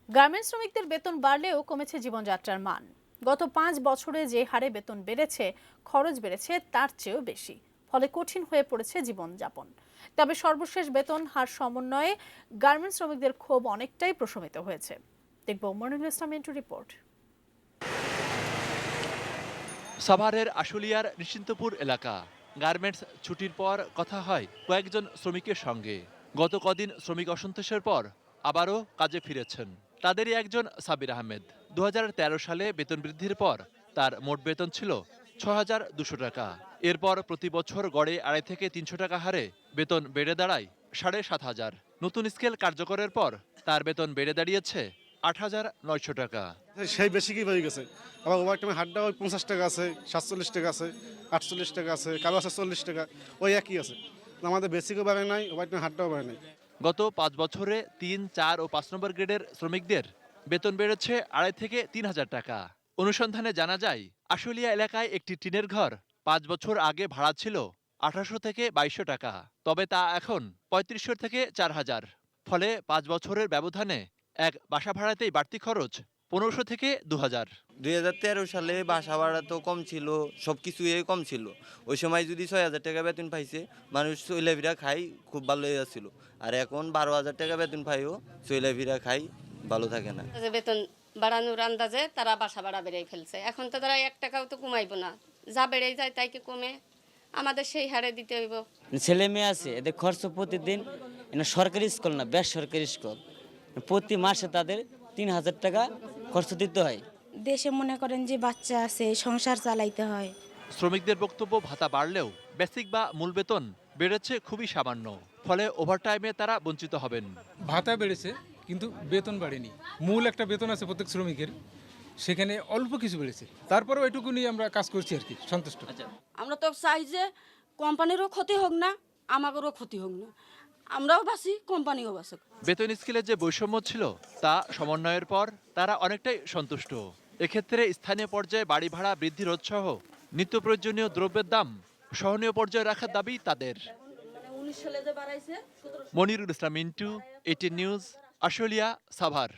Garments শ্রমিকদের বেতন বাড়লেও কমেছে জীবনযাত্রার মান। গত 5 বছরে যে হারে বেতন বেড়েছে, খরচ বেড়েছে তার চেয়েও বেশি। ফলে কঠিন হয়ে পড়েছে জীবনযাপন। তবে সর্বশেষ বেতন হার সমন্বয়ে গার্মেন্টস শ্রমিকদের ক্ষোভ অনেকটাই প্রশমিত হয়েছে। দেখব মনিরুল ইসলাম মিন্টু রিপোর্ট। সাভারের আশুলিয়ার নিশ্চিন্তপুর এলাকা। গার্মেন্টস ছুটির পর কথা হয় কয়েকজন শ্রমিকের সঙ্গে। গত কদিন শ্রমিক অসন্তোষের পর আবারও কাজে ফিরেছেন। তাদেরই একজন সাবির আহমেদ। 2013 সালে বেতন বৃদ্ধির পর তার মোট বেতন ছিল ৬,২০০ টাকা। এরপর প্রতি বছর গড়ে 2.5 থেকে 300 টাকা হারে বেতন বেড়ে দাঁড়ায় 7,500। নতুন স্কেল কার্যকরের পর তার বেতন বেড়ে দাঁড়িয়েছে 8,900 টাকা। সেই বেশি কি হয়ে গেছে। আবার ওভার টাইমে হাড্ডা ওই 50 টাকা আছে, 47 টাকা আছে, 48 টাকা আছে, কারো আছে 40 টাকা, ওই একই আছে। আমাদের বেসিকও বাড়ে নাই, ওভার টাইমে হাড্ডাও বাড়ে নাই। গত 5 বছরে 3, 4 ও 5 নম্বর গ্রেডের শ্রমিকদের বেতন বেড়েছে 2.5 থেকে 3,000 টাকা। অনুসন্ধানে জানা যায়, আশুলিয়া এলাকায় একটি টিনের ঘর 5 বছর আগে ভাড়া ছিল 1,800 থেকে 2,200 টাকা। তবে তা এখন 3,500 থেকে 4,000। ফলে 5 বছরের ব্যবধানে এক বাসা ভাড়াতেই বাড়তি খরচ 1,500 থেকে 2,000। 2013 সালে বাসা ভাড়া তো কম ছিল, সব কিছুই কম ছিল। ওই সময় যদি 6,000 টাকা বেতন পাইছে, মানুষ চইলাফিরা খাই খুব ভালো যাচ্ছিল। আর এখন 12,000 টাকা বেতন পাইও চইলাফিরা খাই ভালো থাকে না। বেতন বাড়ানোর আন্দাজে তারা বাসা ভাড়া বেড়েই ফেলছে। এখন তো তারা 1 টাকাও তো কমাইবো না, যা বেড়েই যায় তাই কি কমে, আমাদের সেই হারে দিতে হইব। ছেলে মেয়ে আছে, এদের খরচ প্রতিদিন। সরকারি স্কুল না, বেসরকারি স্কুল। প্রতি মাসে তাদের 3,000 টাকা খরচ দিতে হয়। দেশে মনে করেন যে বাচ্চা আছে, সংসার চালাইতে হয়। শ্রমিকদের বক্তব্য, ভাতা বাড়লেও বেসিক বা মূল বেতন বেড়েছে খুবই সামান্য। ফলে ওভারটাইমে তারা বঞ্চিত হবেন। ভাতা বেড়েছে কিন্তু বেতন বাড়েনি। মূল একটা বেতন আছে প্রত্যেক শ্রমিকের, সেখানে অল্প কিছু বেড়েছে। তারপরেও এটুকু নিয়ে আমরা কাজ করছি আর কি, সন্তুষ্ট। আমরা তো চাই যে কোম্পানিরও ক্ষতি হোক না, আমাদেরও ক্ষতি হোক না, আমরাও বাঁচি, কোম্পানিও বাঁচুক। বেতন স্কেলের যে বৈষম্য ছিল তা সমন্বয়ের পর তারা অনেকটাই সন্তুষ্ট। এক্ষেত্রে স্থানীয় পর্যায়ে বাড়ি ভাড়া বৃদ্ধি রোধ সহ নিত্য প্রয়োজনীয় দ্রব্যের দাম সহনীয় পর্যায়ে রাখার দাবি তাদের। 19 সালে যে বাড়াইছে। মনিরুল ইসলাম মিন্টু, 18 নিউজ, আশুলিয়া, সাভার।